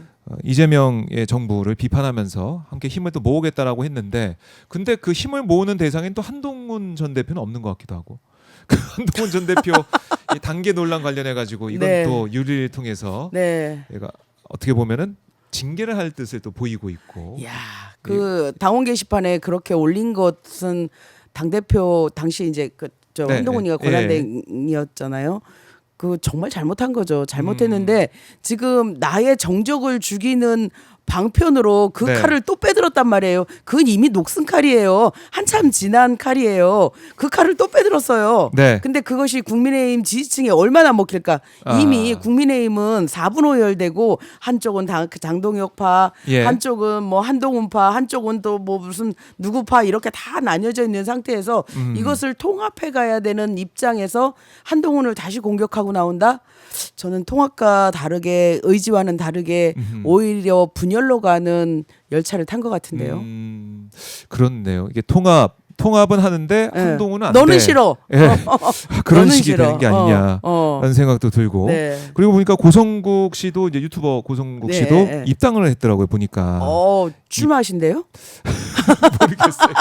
이재명의 정부를 비판하면서 함께 힘을 또 모으겠다라고 했는데, 근데 그 힘을 모으는 대상엔 또 한동훈 전 대표는 없는 것 같기도 하고. 그 한동훈 전 대표 이 단계 논란 관련해 가지고 이건 네. 또 유리를 통해서 네. 얘가 어떻게 보면은 징계를 할 뜻을 또 보이고 있고. 야, 그 당원 게시판에 그렇게 올린 것은 당 대표 당시 이제 저 네, 한동훈이가 네. 권한대행이었잖아요. 그 정말 잘못한 거죠. 잘못했는데 지금 나의 정적을 죽이는 방편으로 그 네. 칼을 또 빼들었단 말이에요. 그건 이미 녹슨 칼이에요. 한참 지난 칼이에요. 그 칼을 또 빼들었어요. 네. 근데 그것이 국민의힘 지지층에 얼마나 먹힐까? 이미 국민의힘은 4분 오열되고 한쪽은 장동혁파, 예. 한쪽은 뭐 한동훈파, 한쪽은 또 뭐 무슨 누구파 이렇게 다 나뉘어져 있는 상태에서 이것을 통합해 가야 되는 입장에서 한동훈을 다시 공격하고 나온다? 저는 통합과 다르게 의지와는 다르게 오히려 분열로 가는 열차를 탄 것 같은데요. 그렇네요. 이게 통합은 하는데 한동훈은 안 돼. 너는 싫어. 예. 그런 너는 식이 싫어. 되는 게 아니냐라는 생각도 들고. 네. 그리고 보니까 고성국 씨도 이제 유튜버 고성국 네. 씨도 입당을 했더라고요. 보니까. 출마하신대요? 모르겠어요.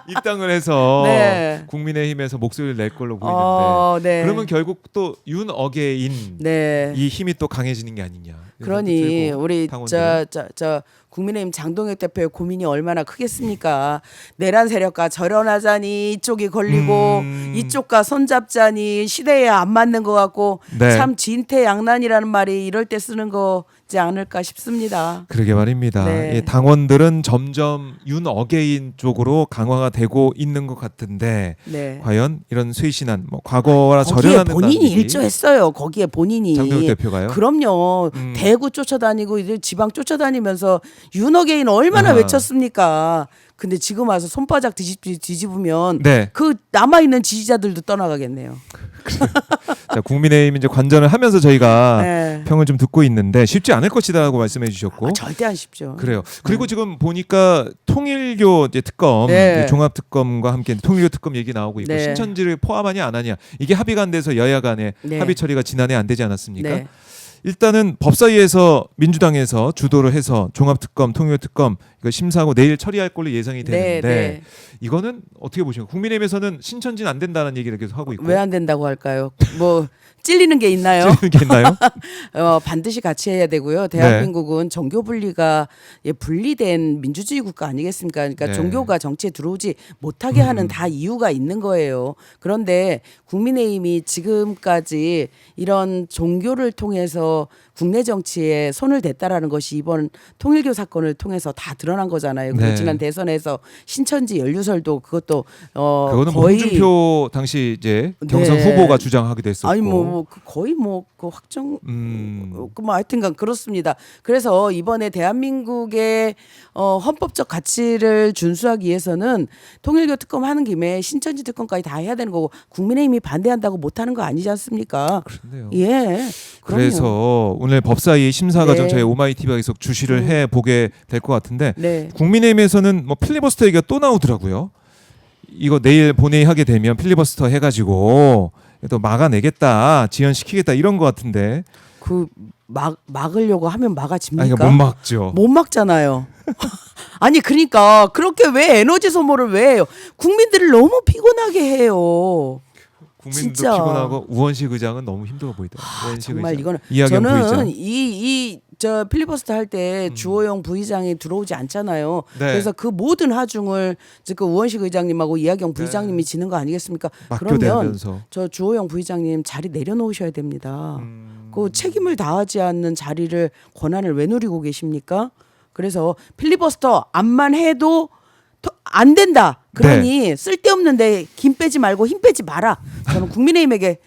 입당을 해서 네. 국민의힘에서 목소리를 낼 걸로 보이는데. 네. 그러면 결국 또 윤어게인 네. 이 힘이 또 강해지는 게 아니냐. 그러니 들고, 우리 당원들은. 저 국민의힘 장동혁 대표의 고민이 얼마나 크겠습니까? 내란 세력과 절연하자니 이쪽이 걸리고 이쪽과 손잡자니 시대에 안 맞는 것 같고 네. 참 진퇴양난이라는 말이 이럴 때 쓰는 거지 않을까 싶습니다. 그러게 말입니다. 네. 예, 당원들은 점점 윤어게인 쪽으로 강화가 되고 있는 것 같은데 네. 과연 이런 쇄신한 뭐 과거와 거기에 절연하는 본인이 일조했어요. 거기에 본인이. 장동혁 대표가요? 그럼요. 대구 쫓아다니고 이제 지방 쫓아다니면서 윤어게인 얼마나 아하. 외쳤습니까? 근데 지금 와서 손바닥 뒤집으면 네. 그 남아 있는 지지자들도 떠나가겠네요. 자, 국민의힘 이제 관전을 하면서 저희가 네. 평을 좀 듣고 있는데 쉽지 않을 것이다라고 말씀해 주셨고. 절대 안 쉽죠. 그래요. 그리고 지금 보니까 통일교 이제 특검, 네. 이제 종합 특검과 함께 통일교 특검 얘기 나오고 있고 네. 신천지를 포함하냐 안 하냐 이게 합의가 안 돼서 여야 간에 네. 합의 처리가 지난해 안 되지 않았습니까? 네. 일단은 법사위에서 민주당에서 주도를 해서 종합특검, 통일특검 이거 심사하고 내일 처리할 걸로 예상이 네, 되는데 네. 이거는 어떻게 보십니까? 국민의힘에서는 신천지는 안 된다는 얘기를 계속 하고 있고 왜 안 된다고 할까요? 뭐 찔리는 게 있나요? 찔리는 게 있나요? 반드시 같이 해야 되고요. 네. 대한민국은 종교 분리가 분리된 민주주의 국가 아니겠습니까? 그러니까 네. 종교가 정치에 들어오지 못하게 하는 다 이유가 있는 거예요. 그런데 국민의힘이 지금까지 이런 종교를 통해서 국내 정치에 손을 댔다라는 것이 이번 통일교 사건을 통해서 다 드러난 거잖아요. 그리고 네. 지난 대선에서 신천지 연루설도 그것도 그거는 뭐 거의 홍준표 당시 이제 경선 네. 후보가 주장하기도 했었고. 아니 거의 그 확정 음. 뭐 하여튼간 그렇습니다. 그래서 이번에 대한민국의 헌법적 가치를 준수하기 위해서는 통일교 특검 하는 김에 신천지 특검까지 다 해야 되는 거고 국민의힘이 반대한다고 못하는 거 아니지 않습니까? 그렇네요. 예. 그럼요. 그래서 오늘 법사위 심사 과정 네. 저희 오마이TV가 계속 주시를 해 보게 될 것 같은데 네. 국민의힘에서는 뭐 필리버스터 얘기가 또 나오더라고요. 이거 내일 본회의 하게 되면 필리버스터 해가지고 또 막아내겠다, 지연시키겠다 이런 것 같은데. 막으려고 하면 막아집니까? 아니, 그러니까 못 막죠. 못 막잖아요. 아니 그러니까 그렇게 왜 에너지 소모를 왜 해요? 국민들을 너무 피곤하게 해요. 국민도 진짜. 피곤하고 우원식 의장은 너무 힘들어 보이더라고요. 우원식 정말 의장. 이거는 이하경 저는 부의장. 저 필리버스터 할 때 주호영 부의장이 들어오지 않잖아요. 네. 그래서 그 모든 하중을 그 우원식 의장님하고 이하경 부의장님이 지는 거 아니겠습니까? 그러면 맡겨대면서. 저 주호영 부의장님 자리 내려놓으셔야 됩니다. 그 책임을 다하지 않는 자리를 권한을 왜 누리고 계십니까? 그래서 필리버스터 안만 해도 안 된다. 그러니 쓸데없는데 김 빼지 말고 힘 빼지 마라. 저는 국민의힘에게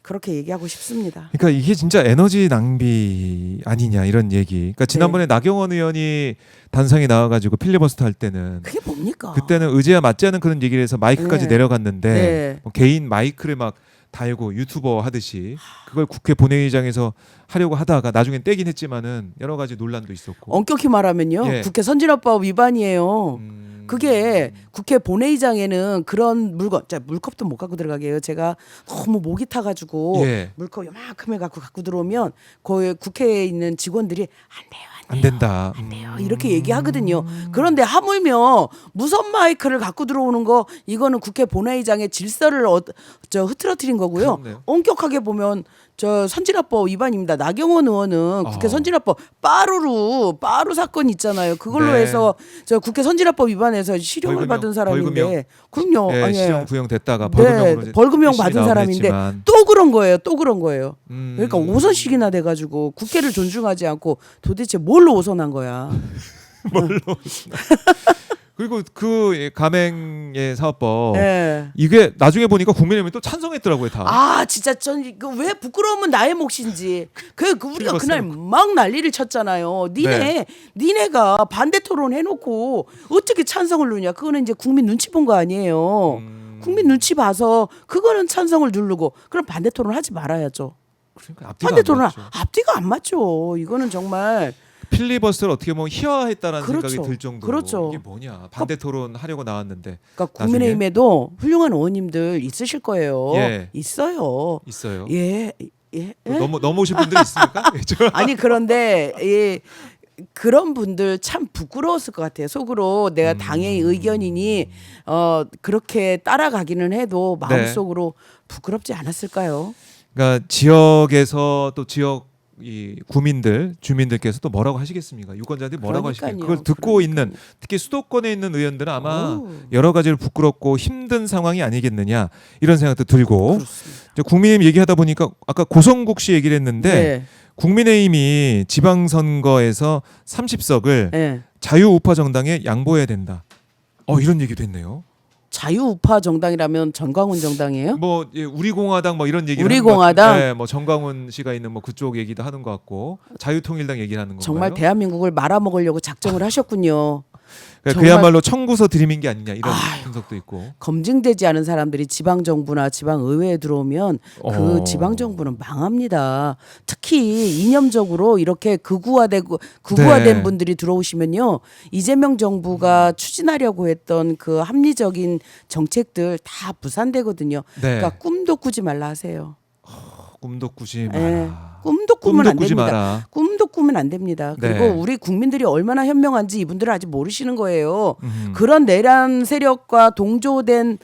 그렇게 얘기하고 싶습니다. 그러니까 이게 진짜 에너지 낭비 아니냐 이런 얘기. 그러니까 지난번에 나경원 의원이 단상에 나와가지고 필리버스터 할 때는 그게 뭡니까? 그때는 의제와 맞지 않은 그런 얘기를 해서 마이크까지 네. 내려갔는데 네. 뭐 개인 마이크를 막 달고 유튜버 하듯이 그걸 국회 본회의장에서 하려고 하다가 나중엔 떼긴 했지만은 여러 가지 논란도 있었고. 엄격히 말하면요, 예. 국회 선진화법 위반이에요. 그게 국회 본회의장에는 그런 물건, 자, 물컵도 못 갖고 들어가게 해요. 제가 너무 목이 타가지고 예. 물컵 요만큼을 갖고 들어오면 거기 국회에 있는 직원들이 안 돼요. 안 된다. 이렇게 얘기하거든요. 그런데 하물며 무선 마이크를 갖고 들어오는 거 이거는 국회 본회의장의 질서를 흐트러뜨린 거고요. 그렇네요. 엄격하게 보면 저 선진화법 위반입니다. 나경원 의원은 국회 어. 선진화법 빠루 사건 있잖아요. 그걸로 네. 해서 저 국회 선진화법 위반해서 실형을 벌금형, 받은 사람인데, 벌금형. 그럼요. 예, 아니, 실형 구형됐다가 네, 벌금형으로 이제 벌금형 일심이 받은 나오긴 사람인데 했지만. 또 그런 거예요. 또 그런 거예요. 그러니까 오선식이나 돼가지고 국회를 존중하지 않고 도대체 뭘로 오선한 거야. 그리고 그 가맹의 사업법 네. 이게 나중에 보니까 국민의힘이 또 찬성했더라고요 다. 아 진짜 전 왜 부끄러우면 나의 몫인지 그 우리가 그날 막 난리를 쳤잖아요. 니네가 반대 토론 해놓고 어떻게 찬성을 누냐. 그거는 이제 국민 눈치 본 거 아니에요. 국민 눈치 봐서 그거는 찬성을 누르고 그럼 반대 토론 하지 말아야죠. 그러니까 앞뒤가 반대 안 토론 맞죠. 앞뒤가 안 맞죠. 이거는 정말 필리버스터를 어떻게 보면 희화했다라는 그렇죠. 생각이 들 정도로 그렇죠. 이게 뭐냐 반대 토론 하려고 나왔는데 그러니까 국민의힘에도 훌륭한 의원님들 있으실 거예요. 예. 있어요. 있어요. 예. 넘어오신 분들 있습니까? 아니 그런데 그런 분들 참 부끄러웠을 것 같아요. 속으로 내가 당의 의견이니 그렇게 따라가기는 해도 마음속으로 부끄럽지 않았을까요? 그러니까 지역에서 또 지역 이 구민들 주민들께서 또 뭐라고 하시겠습니까? 유권자들이 뭐라고 하시겠어요? 그걸 듣고 있는 특히 수도권에 있는 의원들은 아마 여러 가지로 부끄럽고 힘든 상황이 아니겠느냐 이런 생각도 들고 국민의힘 얘기하다 보니까 아까 고성국 씨 얘기를 했는데 네. 국민의힘이 지방선거에서 30석을 네. 자유우파 정당에 양보해야 된다. 이런 얘기도 했네요. 자유우파 정당이라면 전광훈 정당이에요? 뭐 우리공화당 뭐 이런 얘기를 우리공화당? 네, 뭐 정광훈 씨가 있는 뭐 그쪽 얘기도 하는 것 같고 자유통일당 얘기를 하는 건가요? 정말 대한민국을 말아먹으려고 작정을 하셨군요. 그러니까 정말 그야말로 청구서 드림인 게 아니냐 이런 분석도 있고. 검증되지 않은 사람들이 지방 정부나 지방 의회에 들어오면 그 지방 정부는 망합니다. 특히 이념적으로 이렇게 극우화된 네. 분들이 들어오시면요. 이재명 정부가 추진하려고 했던 그 합리적인 정책들 다 무산되거든요. 네. 그러니까 꿈도 꾸지 말라 하세요. 꿈도 꾸지 마라. 예. 꿈도 꾸면 안 꾸지 됩니다. 마라. 꿈도 꾸면 안 됩니다. 그리고 네. 우리 국민들이 얼마나 현명한지 이분들은 아직 모르시는 거예요. 그런 내란 세력과 동조하는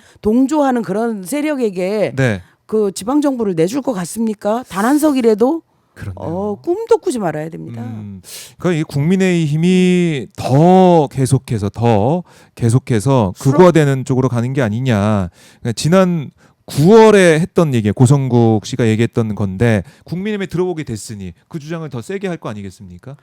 그런 세력에게 네. 그 지방 정부를 내줄 것 같습니까? 단 한 석이라도 그렇네요. 꿈도 꾸지 말아야 됩니다. 그러니까 이 국민의힘이 더 계속해서 극우화되는 쪽으로 가는 게 아니냐. 그러니까 지난 9월에 했던 얘기, 고성국 씨가 얘기했던 건데 국민의힘에 들어오게 됐으니 그 주장을 더 세게 할 거 아니겠습니까?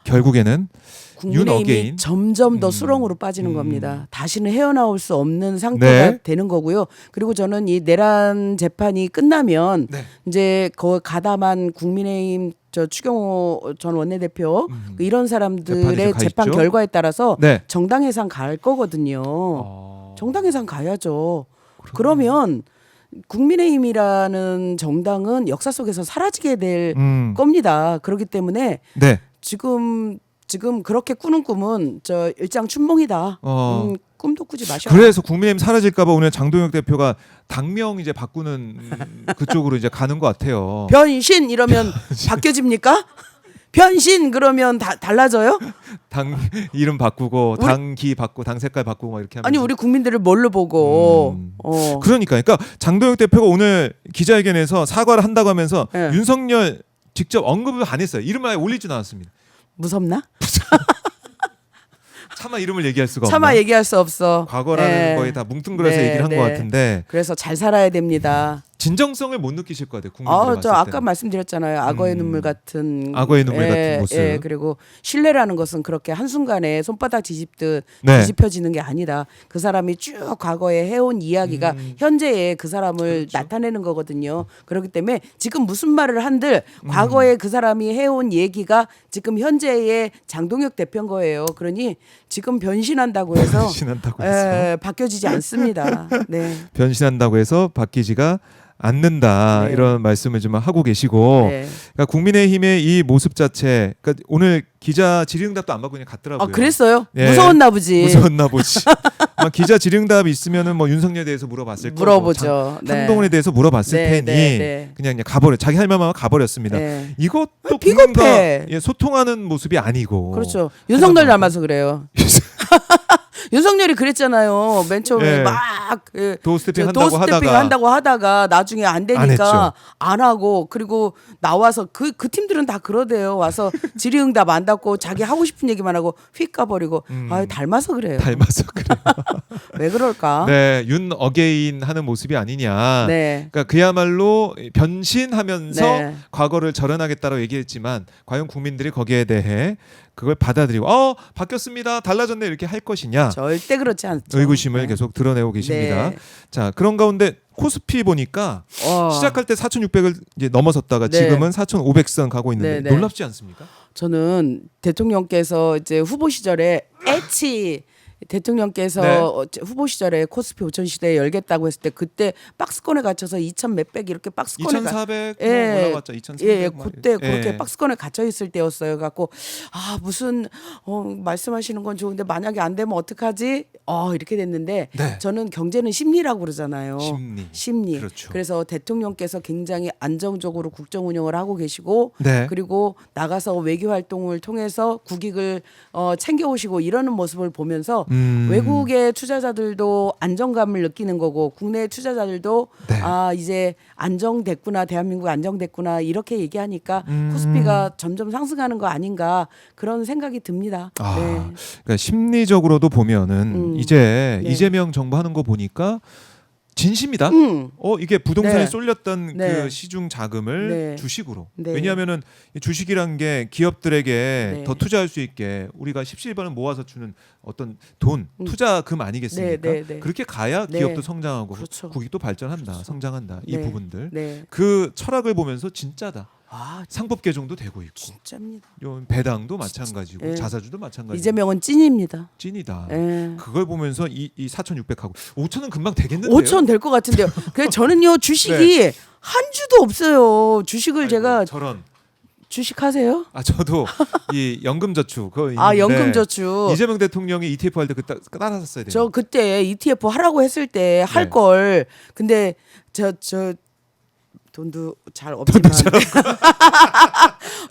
결국에는 국민의힘이 점점 더 수렁으로 빠지는 겁니다. 다시는 헤어나올 수 없는 상태가 되는 거고요. 그리고 저는 이 내란 재판이 끝나면 이제 그 가담한 국민의힘 추경호 전 원내대표 이런 사람들의 재판 결과에 따라서 정당 해상 갈 거거든요. 정당 해상 가야죠. 그러면 국민의힘이라는 정당은 역사 속에서 사라지게 될 겁니다. 그렇기 때문에 지금 그렇게 꾸는 꿈은 일장춘몽이다. 꿈도 꾸지 마셔. 그래서 국민의힘 사라질까봐 오늘 장동혁 대표가 당명 이제 바꾸는 그쪽으로 이제 가는 것 같아요. 변신 이러면 바뀌어집니까? 변신 그러면 달라져요? 당 이름 바꾸고 당기 바꾸고 당 색깔 바꾸고 막 이렇게 하면 아니 우리 국민들을 뭘로 보고 그러니까 장동혁 대표가 오늘 기자회견에서 사과를 한다고 하면서 윤석열 직접 언급을 안 했어요. 이름을 아예 올리지는 않았습니다. 무섭나? 차마 이름을 얘기할 수가 없나? 차마 얘기할 수 없어. 과거라는 거에 다 뭉뚱그려서 얘기를 한 것 같은데 그래서 잘 살아야 됩니다. 진정성을 못 느끼실 것 같아요. 국민들이 봤을 저 때는. 아까 말씀드렸잖아요. 악어의 눈물 같은 악어의 눈물 같은 모습. 그리고 신뢰라는 것은 그렇게 한순간에 손바닥 뒤집듯 네. 뒤집혀지는 게 아니다. 그 사람이 쭉 과거에 해온 이야기가 현재의 그 사람을 그렇죠. 나타내는 거거든요. 그렇기 때문에 지금 무슨 말을 한들 과거에 그 사람이 해온 얘기가 지금 현재의 장동혁 대표인 거예요. 그러니 지금 변신한다고 해서 변신한다고 해서 바뀌어지지 않습니다. 네. 변신한다고 해서 바뀌지가 않는다 네. 이런 말씀을 좀 하고 계시고 네. 그러니까 국민의힘의 이 모습 자체 그러니까 오늘 기자 질의응답도 안 받고 그냥 갔더라고요. 그랬어요? 예. 무서웠나 보지. 무서웠나 보지. 아마 기자 질의응답 있으면은 뭐 윤석열에 대해서 물어봤을 거고 물어보죠. 네. 한동훈에 대해서 물어봤을 네, 테니 네. 그냥 가버려 자기 할 말만 하고 가버렸습니다. 네. 이것도 비겁해. 국민과 소통하는 모습이 아니고 그렇죠. 윤석열 닮아서 그래요. 윤석열이 그랬잖아요. 맨 처음에 예. 막 도스태핑 도스태핑 한다고 하다가 나중에 안 안 되니까 했죠. 안 하고 그리고 나와서 그 팀들은 다 그러대요. 와서 질의응답 안 받고 자기 하고 싶은 얘기만 하고 휙 가버리고 닮아서 그래요. 닮아서 그래요. 왜 그럴까? 네, 윤 어게인 하는 모습이 아니냐. 네. 그러니까 그야말로 변신하면서 네. 과거를 절연하겠다고 얘기했지만 과연 국민들이 거기에 대해 그걸 받아들이고 바뀌었습니다. 달라졌네 이렇게 할 것이냐. 절대 그렇지 않죠. 의구심을 네. 계속 드러내고 계십니다. 네. 자, 그런 가운데 코스피 보니까 시작할 때 4,600을 이제 넘어섰다가 네. 지금은 4,500선 가고 있는데 네, 네. 놀랍지 않습니까? 저는 대통령께서 이제 후보 시절에 대통령께서 네. 후보 시절에 코스피 5천 시대 열겠다고 했을 때 그때 박스권에 갇혀서 2,000 몇백 이렇게 박스권에 2,400 예. 올라갔죠. 2,300. 예, 그때 그렇게 예. 박스권에 갇혀 있을 때였어요. 갖고 무슨 말씀하시는 건 좋은데 만약에 안 되면 어떡하지? 이렇게 됐는데 네. 저는 경제는 심리라고 그러잖아요. 심리. 그렇죠. 그래서 대통령께서 굉장히 안정적으로 국정 운영을 하고 계시고 네. 그리고 나가서 외교 활동을 통해서 국익을 챙겨오시고 이러는 모습을 보면서 외국의 투자자들도 안정감을 느끼는 거고 국내 투자자들도 네. 이제 안정됐구나 대한민국 안정됐구나 이렇게 얘기하니까 코스피가 점점 상승하는 거 아닌가 그런 생각이 듭니다. 네. 그러니까 심리적으로도 보면은 이제 네. 이재명 정부 하는 거 보니까 진심이다. 이게 부동산에 네. 쏠렸던 네. 그 시중 자금을 네. 주식으로. 네. 왜냐하면은 이 주식이란 게 기업들에게 네. 더 투자할 수 있게 우리가 십시일반을 모아서 주는 어떤 돈, 투자금 아니겠습니까? 네, 네, 네. 그렇게 가야 네. 기업도 성장하고 그렇죠. 국익도 발전한다, 그렇죠. 성장한다. 이 네. 부분들. 네. 그 철학을 보면서 진짜다. 상법 개정도 되고 있고. 진짜입니다. 요 배당도 마찬가지고 네. 자사주도 마찬가지고. 이재명은 찐입니다. 찐이다. 예. 그걸 보면서 이 4,600하고 5,000은 금방 되겠는데요. 5천 될 것 같은데요. 그래서 저는요 주식이 한 주도 없어요. 주식을 아이고, 제가 저런. 주식하세요? 저도 이 연금저축 그거 연금저축. 이재명 대통령이 ETF 할 때 그때 따라 샀어야 돼요. 저 그때 ETF 하라고 했을 때 할 네. 걸. 근데 저 돈도 잘 없지만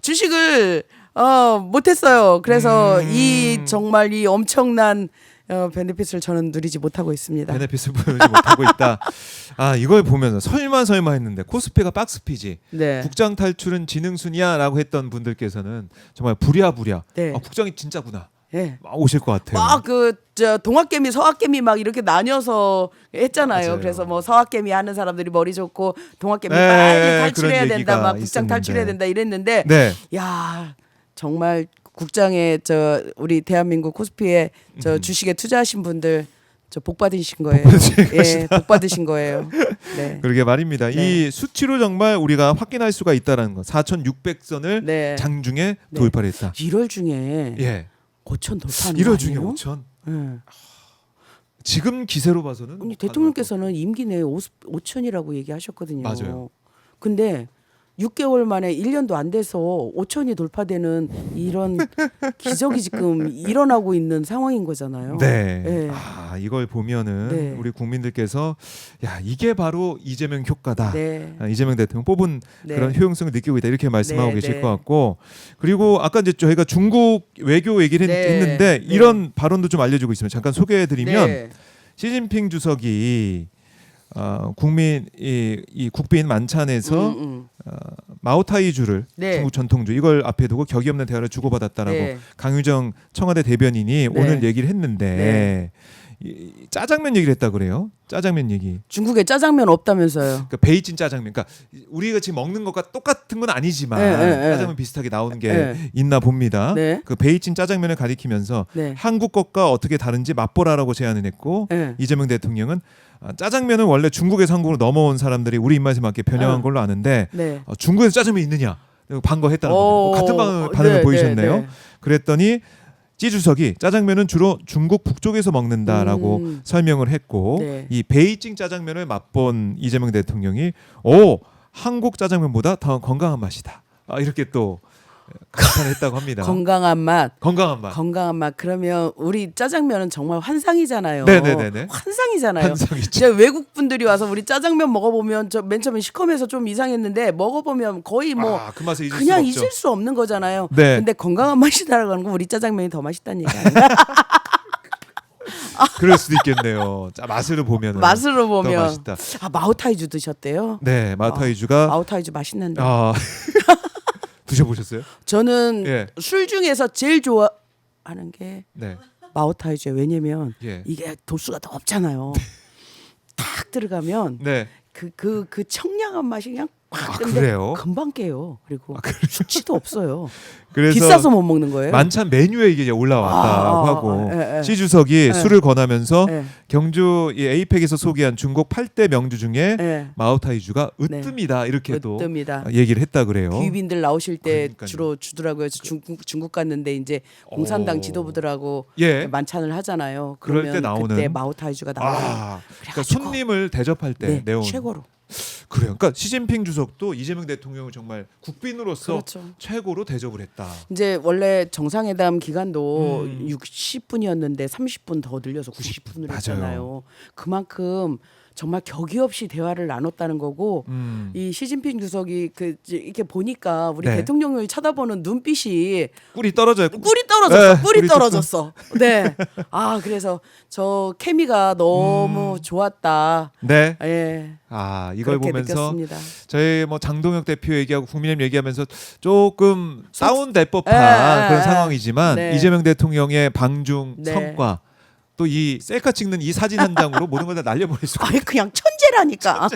주식을 못했어요. 그래서 이 정말 이 엄청난 베네핏을 저는 누리지 못하고 있습니다. 베네핏을 보여주지 못하고 있다. 이걸 보면서 설마 했는데 코스피가 박스피지. 네. 국장 탈출은 지능순이야라고 했던 분들께서는 정말 부랴부랴. 네. 국장이 진짜구나. 예. 막 오실 것 같아요. 막 동학개미 서학개미 막 이렇게 나뉘어서 했잖아요. 맞아요. 그래서 뭐 서학개미 하는 사람들이 머리 좋고 동학개미 네, 빨리 탈출해야 그런 된다, 얘기가 막 국장 있었는데. 탈출해야 된다 이랬는데, 네. 야 정말 국장에 우리 대한민국 코스피에 주식에 투자하신 분들 복 받으신 거예요. 복 받으신 거예요. 네. 그러게 말입니다. 네. 이 수치로 정말 우리가 확인할 수가 있다라는 거. 4,600선을 네. 장중에 네. 돌파를 했다. 1월 중에 예. 5천 돌파하는 거 1월 중에 아니에요? 5천. 네. 지금 기세로 봐서는 아니, 대통령께서는 임기 내에 5천이라고 얘기하셨거든요. 맞아요. 근데 6개월 만에 1년도 안 돼서 5천이 돌파되는 이런 기적이 지금 일어나고 있는 상황인 거잖아요. 네. 네. 이걸 보면은 네. 우리 국민들께서 이게 바로 이재명 효과다. 네. 이재명 대통령 뽑은 네. 그런 효용성을 느끼고 있다 이렇게 말씀하고 네, 계실 네. 것 같고 그리고 아까 이제 저희가 중국 외교 얘기를 네, 했는데 네. 이런 발언도 좀 알려주고 있으면 잠깐 소개해드리면 네. 시진핑 주석이 국민 이 국빈 만찬에서 마오타이주를 네. 중국 전통주 이걸 앞에 두고 격이 없는 대화를 주고받았다라고 네. 강유정 청와대 대변인이 네. 오늘 얘기를 했는데 네. 짜장면 얘기를 했다 그래요. 짜장면 얘기. 중국에 짜장면 없다면서요. 그러니까 베이징 짜장면. 그러니까 우리가 지금 먹는 것과 똑같은 건 아니지만 짜장면 비슷하게 나오는 게 있나 봅니다. 네. 그 베이징 짜장면을 가리키면서 네. 한국 것과 어떻게 다른지 맛보라라고 제안을 했고 네. 이재명 대통령은 짜장면은 원래 중국에서 한국으로 넘어온 사람들이 우리 입맛에 맞게 변형한 걸로 아는데 네. 중국에서 짜장면이 있느냐 반거했다는 겁니다. 같은 반응을 네, 보이셨네요. 네, 네. 그랬더니 찌 주석이 짜장면은 주로 중국 북쪽에서 먹는다라고 설명을 했고 네. 이 베이징 짜장면을 맛본 이재명 대통령이 한국 짜장면보다 더 건강한 맛이다. 이렇게 또 감탄했다고 합니다. 건강한 맛. 건강한 맛. 건강한 맛. 그러면 우리 짜장면은 정말 환상이잖아요. 네네네네. 환상이잖아요. 환상이죠. 이제 외국 분들이 와서 우리 짜장면 먹어보면 저 맨 처음에 시커매서 좀 이상했는데 먹어보면 거의 뭐 그 맛을 잊을 그냥 수가 없죠. 잊을 수 없는 거잖아요. 네. 근데 건강한 맛이다라고 하는 건 우리 짜장면이 더 맛있다는 얘기 아니에요? 그럴 수도 있겠네요. 맛으로 보면 맛으로 더 보면 맛있다. 마오타이주 드셨대요? 네, 마오타이주가 마오타이주 맛있는데. 드셔보셨어요? 저는 예. 술 중에서 제일 좋아하는 게 네. 마오타이주예요. 왜냐면 예. 이게 도수가 더 없잖아요. 딱 들어가면 네. 그 청량한 맛이 그냥 팍 근데 그래요? 금방 깨요. 그리고 숙취도 없어요. 그래서 비싸서 못 먹는 거예요. 만찬 메뉴에 이게 올라왔다고 하고 시 주석이 술을 권하면서 예. 경주 이 에이펙에서 소개한 중국 8대 명주 중에 예. 마오타이주가 으뜸이다 이렇게 또 으뜸이다. 얘기를 했다 그래요. 귀빈들 나오실 때 그러니까요. 주로 주더라고요. 중국 갔는데 이제 공산당 지도부들하고 예. 만찬을 하잖아요. 그럴 그러면 때 나오는 그때 마오타이주가 나와요. 그러니까 그래가지고 손님을 대접할 때 네, 내온 최고로. 그래요. 그러니까 시진핑 주석도 이재명 대통령을 정말 국빈으로서 그렇죠. 최고로 대접을 했다. 이제 원래 정상회담 기간도 음. 60분이었는데 30분 더 늘려서 90분을 맞아요. 했잖아요. 그만큼 정말 격이 없이 대화를 나눴다는 거고 이 시진핑 주석이 이렇게 보니까 우리 네. 대통령을 쳐다보는 눈빛이 꿀이 떨어져요. 꿀이 떨어졌어. 네, 꿀이 꿀이 떨어졌어. 네. 그래서 저 케미가 너무 좋았다. 네. 예. 이걸 그렇게 보면서 느꼈습니다. 저희 뭐 장동혁 대표 얘기하고 국민의힘 얘기하면서 조금 다운될 법한 예, 그런 예, 상황이지만 네. 이재명 대통령의 방중 네. 성과 또 이 셀카 찍는 이 사진 한 장으로 모든 걸 다 날려버릴 수가 그냥 천재라니까.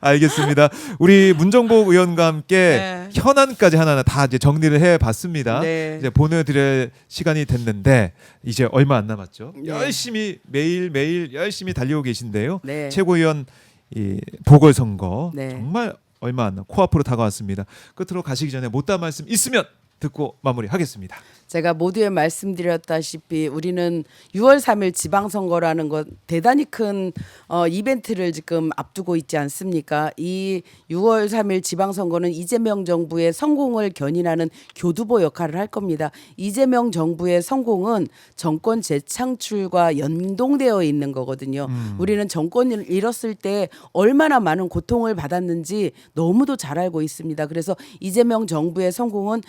알겠습니다. 우리 문정복 의원과 함께 네. 현안까지 하나하나 다 이제 정리를 해봤습니다. 네. 이제 보내드릴 시간이 됐는데 이제 얼마 안 남았죠. 네. 열심히 매일 열심히 달리고 계신데요. 네. 최고위원 이 보궐선거 네. 정말 얼마 안 남. 코앞으로 다가왔습니다. 끝으로 가시기 전에 못다한 말씀 있으면 듣고 마무리하겠습니다. 제가 모두에 말씀드렸다시피 우리는 6월 3일 지방선거라는 것 대단히 큰 이벤트를 지금 앞두고 있지 않습니까? 이 6월 3일 지방선거는 이재명 정부의 성공을 견인하는 교두보 역할을 할 겁니다. 이재명 정부의 성공은 정권 재창출과 연동되어 있는 거거든요. 우리는 정권을 잃었을 때 얼마나 많은 고통을 받았는지 너무도 잘 알고 있습니다. 그래서 이재명 정부의 성공은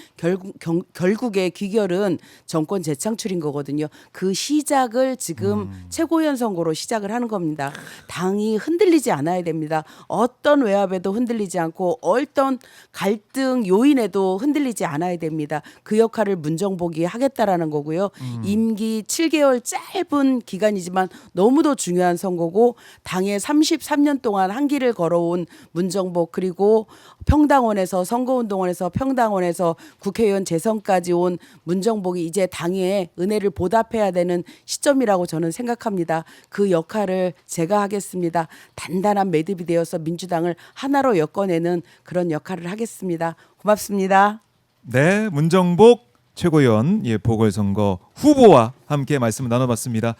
결국에 귀결은 정권 재창출인 거거든요. 그 시작을 지금 최고위원 선거로 시작을 하는 겁니다. 당이 흔들리지 않아야 됩니다. 어떤 외압에도 흔들리지 않고 어떤 갈등 요인에도 흔들리지 않아야 됩니다. 그 역할을 문정복이 하겠다라는 거고요. 임기 7개월 짧은 기간이지만 너무도 중요한 선거고 당에 33년 동안 한 길을 걸어온 문정복 그리고 평당원에서 선거운동원에서 평당원에서 국회의원 재선까지 온 문정복이 이제 당의 은혜를 보답해야 되는 시점이라고 저는 생각합니다. 그 역할을 제가 하겠습니다. 단단한 매듭이 되어서 민주당을 하나로 엮어내는 그런 역할을 하겠습니다. 고맙습니다. 네, 문정복 최고위원 보궐선거 후보와 함께 말씀을 나눠봤습니다.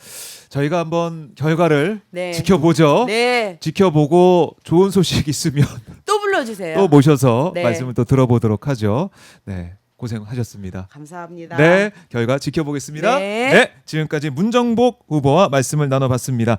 저희가 한번 결과를 네. 지켜보죠. 네. 지켜보고 좋은 소식 있으면 또 불러주세요. 또 모셔서 네. 말씀을 또 들어보도록 하죠. 네, 고생하셨습니다. 감사합니다. 네, 결과 지켜보겠습니다. 네. 지금까지 문정복 후보와 말씀을 나눠봤습니다.